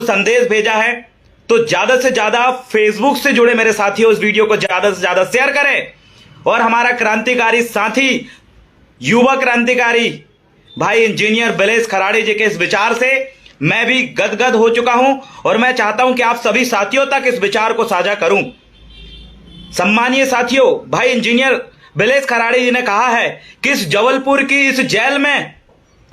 संदेश भेजा है, तो ज्यादा से ज्यादा फेसबुक से जुड़े मेरे साथियों इस वीडियो को ज्यादा से ज्यादा शेयर करें और हमारा क्रांतिकारी साथी, युवा क्रांतिकारी भाई इंजीनियर बिलेश खराड़ी जी के इस विचार से मैं भी गदगद हो चुका हूं और मैं चाहता हूं कि आप सभी साथियों तक इस विचार को साझा करूं। सम्मानीय साथियों, भाई इंजीनियर बिलेश खराड़ी जी ने कहा है कि इस जबलपुर की इस जेल में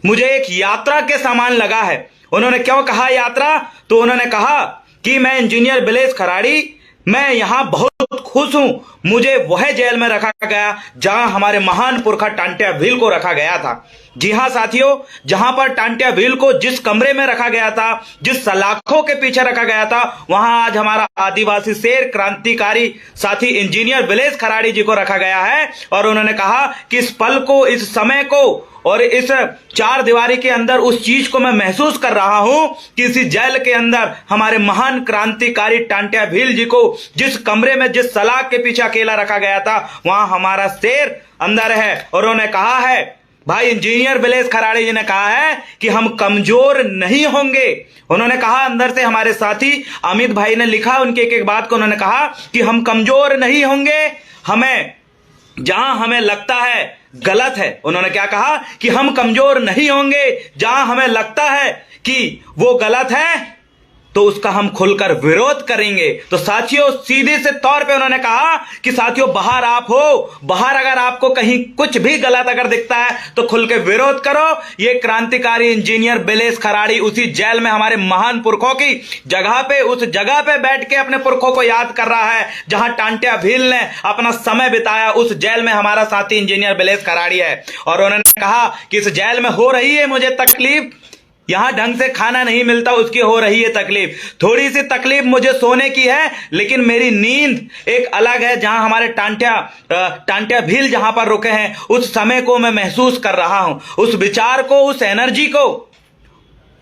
मुझे एक यात्रा के समान लगा है। उन्होंने क्यों कहा यात्रा? तो उन्होंने कहा कि मैं इंजीनियर बिलेश खराड़ी, मैं यहां बहुत खुश हूं। मुझे वह जेल में रखा गया जहां हमारे महान पुरखा टांट्या भील को रखा गया था। जी हां साथियों, जहां पर टांट्या भील को जिस कमरे में रखा गया था, जिस सलाखों के पीछे रखा गया था, वहां आज हमारा आदिवासी शेर क्रांतिकारी साथी इंजीनियर बिलेश खराड़ी जी को रखा गया है। और उन्होंने कहा कि इस पल को, इस समय को और इस चार दीवारी के अंदर उस चीज को मैं महसूस कर रहा हूं कि इसी जेल के अंदर हमारे महान क्रांतिकारी टांट्या भील जी को जिस कमरे में, जिस सलाख के पीछे अकेला रखा गया था, वहां हमारा शेर अंदर है। और उन्होंने कहा है, भाई इंजीनियर बिलेश खराड़ी जी ने कहा है कि हम कमजोर नहीं होंगे। उन्होंने कहा, अंदर से हमारे साथी अमित भाई ने लिखा उनके एक एक बात को, उन्होंने कहा कि हम कमजोर नहीं होंगे, हमें जहां हमें लगता है गलत है, उन्होंने क्या कहा कि हम कमजोर नहीं होंगे, जहां हमें लगता है कि वो गलत है तो उसका हम खुलकर विरोध करेंगे। तो साथियों, सीधे से तौर पे उन्होंने कहा कि साथियों, बाहर आप हो, बाहर अगर आपको कहीं कुछ भी गलत अगर दिखता है तो खुल के विरोध करो। ये क्रांतिकारी इंजीनियर बिलेश खराड़ी उसी जेल में हमारे महान पुरखों की जगह पे, उस जगह पे बैठ के अपने पुरखों को याद कर रहा है जहां टांट्या भील ने अपना समय बिताया। उस जेल में हमारा साथी इंजीनियर बिलेश खराड़ी है। और उन्होंने कहा कि इस जेल में हो रही है मुझे तकलीफ, यहां ढंग से खाना नहीं मिलता, उसकी हो रही है तकलीफ। थोड़ी सी तकलीफ मुझे सोने की है, लेकिन मेरी नींद एक अलग है। जहां हमारे टांट्या भील जहां पर रुके हैं, उस समय को मैं महसूस कर रहा हूं, उस विचार को, उस एनर्जी को,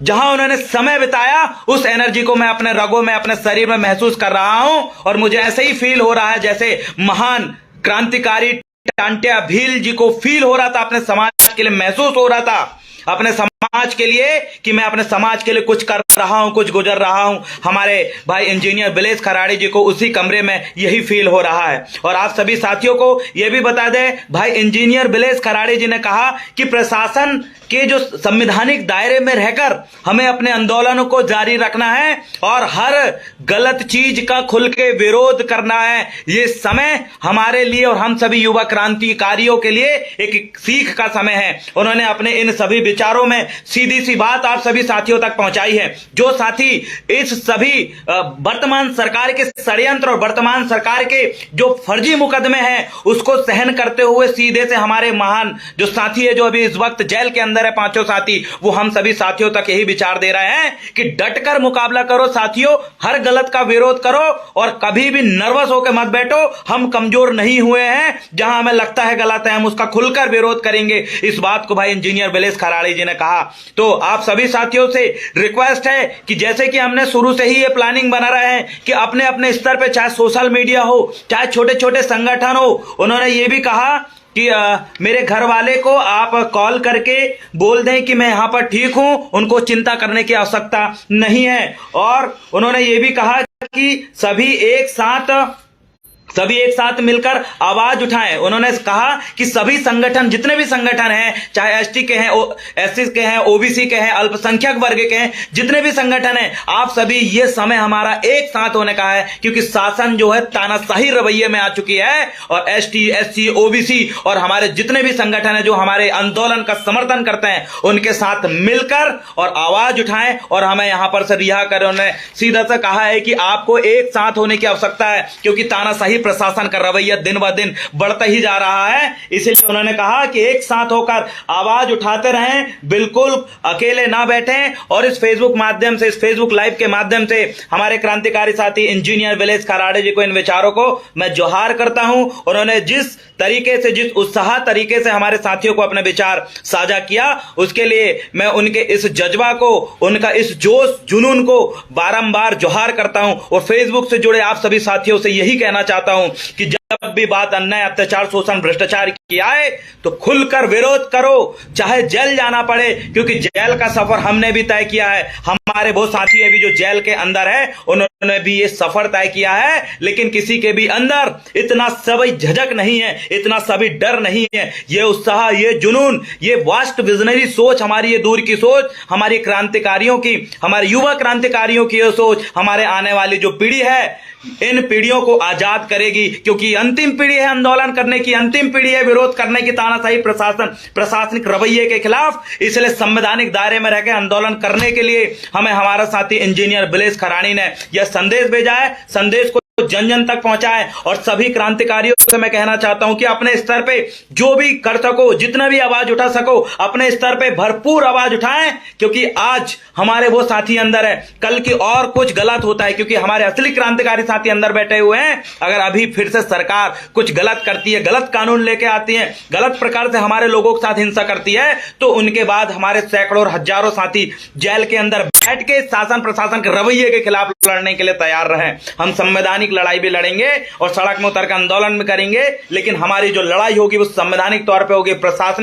जहां उन्होंने समय बिताया, उस एनर्जी को मैं अपने रगों में, अपने शरीर में महसूस कर रहा हूं। और मुझे ऐसे ही फील हो रहा है जैसे महान क्रांतिकारी टांट्या भील जी को फील हो रहा था, अपने समाज के लिए महसूस हो रहा था, अपने समाज के लिए, कि मैं अपने समाज के लिए कुछ कर रहा हूं, कुछ गुजर रहा हूं। हमारे भाई इंजीनियर बिलेश खराड़ी जी को उसी कमरे में यही फील हो रहा है। और आप सभी साथियों को यह भी बता दें, भाई इंजीनियर बिलेश खराड़ी जी ने कहा कि प्रशासन के जो संवैधानिक दायरे में रहकर हमें अपने आंदोलनों को जारी रखना है और हर गलत चीज का खुल के विरोध करना है। ये समय हमारे लिए और हम सभी युवा क्रांतिकारियों के लिए एक सीख का समय है। उन्होंने अपने इन सभी विचारों में सीधी सी बात आप सभी साथियों तक पहुंचाई है। जो साथी इस सभी वर्तमान सरकार के षड्यंत्र और वर्तमान सरकार के जो फर्जी मुकदमे हैं उसको सहन करते हुए सीधे से हमारे महान जो साथी है, जो अभी इस वक्त जेल के अंदर है, पांचों साथी, वो हम सभी साथियों तक यही विचार दे रहे हैं कि डटकर मुकाबला करो साथियों, हर गलत का विरोध करो और कभी भी नर्वस होकर मत बैठो। हम कमजोर नहीं हुए हैं, जहां हमें लगता है गलत है हम उसका खुलकर विरोध करेंगे। इस बात को भाई इंजीनियर बिलेश खराड़ी जी ने कहा। तो आप सभी साथियों से रिक्वेस्ट है कि जैसे कि हमने शुरू से ही ये प्लानिंग बना रहे हैं कि अपने अपने स्तर पे, चाहे सोशल मीडिया हो, चाहे छोटे छोटे संगठन हो, उन्होंने ये भी कहा कि मेरे घर वाले को आप कॉल करके बोल दें कि मैं यहां पर ठीक हूं, उनको चिंता करने की आवश्यकता नहीं है। और उन्होंने ये भी कहा कि सभी एक साथ मिलकर आवाज उठाएं। उन्होंने कहा कि सभी संगठन, जितने भी संगठन हैं, चाहे एसटी के हैं, एससी के हैं, ओबीसी के हैं, अल्पसंख्यक वर्ग के हैं, जितने भी संगठन हैं, आप सभी, ये समय हमारा एक साथ होने का है, क्योंकि शासन जो है तानाशाही रवैये में आ चुकी है। और एसटी, एससी, ओबीसी और हमारे जितने भी संगठन हैं जो हमारे आंदोलन का समर्थन करते हैं, उनके साथ मिलकर और आवाज उठाएं और हमें यहां पर से रिहा करें। उन्होंने सीधा सा कहा है कि आपको एक साथ होने की आवश्यकता है, क्योंकि तानाशाही प्रशासन का रवैया दिन ब दिन बढ़ता ही जा रहा है। इसलिए उन्होंने कहा कि एक साथ होकर आवाज उठाते रहें, बिल्कुल अकेले ना बैठें। और इस फेसबुक माध्यम से, इस फेसबुक लाइव के माध्यम से हमारे क्रांतिकारी साथी इंजीनियर बिलेश खराड़ी जी को, इन विचारों को मैं जोहार करता हूं। उन्होंने जिस तरीके से, जिस उत्साह तरीके से हमारे साथियों को अपने विचार साझा किया, उसके लिए मैं उनके इस जज्बा को, उनका इस जोश जुनून को बारंबार जोहार करता हूं। और फेसबुक से जुड़े आप सभी साथियों से यही कहना चाहता हूं कि जब भी बात अन्याय, अत्याचार, शोषण, भ्रष्टाचार की आए तो खुलकर विरोध करो, चाहे जेल जाना पड़े, क्योंकि जेल का सफर हमने भी तय किया है। हमारे बहुत साथी अभी जो जेल के अंदर है उन्होंने भी ये सफर तय किया है, लेकिन किसी के भी अंदर इतना सभी झिझक नहीं है, इतना सभी डर नहीं है। ये उत्साह, ये जुनून, ये वास्ट विजनरी सोच, हमारी ये दूर की सोच, हमारी क्रांतिकारियों की, हमारे युवा क्रांतिकारियों की ये सोच हमारे आने वाली जो पीढ़ी है, इन पीढ़ियों को आजाद करेगी। क्योंकि अंतिम पीढ़ी है आंदोलन करने की, अंतिम पीढ़ी है विरोध करने की तानाशाही प्रशासनिक रवैये के खिलाफ। इसलिए संवैधानिक दायरे में रहकर आंदोलन करने के लिए हमें हमारा साथी इंजीनियर बिलेश खरानी ने यह संदेश भेजा है। संदेश को जन जन तक पहुंचाए और सभी क्रांतिकारियों से मैं कहना चाहता हूं कि अपने स्तर पे जो भी कर सको, जितना भी आवाज उठा सको, अपने स्तर पे भरपूर आवाज उठाएं, क्योंकि आज हमारे वो साथी अंदर है, कल की और कुछ गलत होता है, क्योंकि हमारे असली क्रांतिकारी साथी अंदर बैठे हुए हैं। अगर अभी फिर से सरकार कुछ गलत करती है, गलत कानून लेके आती है, गलत प्रकार से हमारे लोगों के साथ हिंसा करती है, तो उनके बाद हमारे सैकड़ों और हजारों साथी जेल के अंदर बैठ के शासन प्रशासन के रवैये के खिलाफ लड़ने के लिए तैयार रहे। हम संवैधानिक लड़ाई भी लड़ेंगे और सड़क में उतरकर आंदोलन भी करेंगे, लेकिन हमारी जो लड़ाई होगी वो संवैधानिक तौर पे होगी, प्रशासन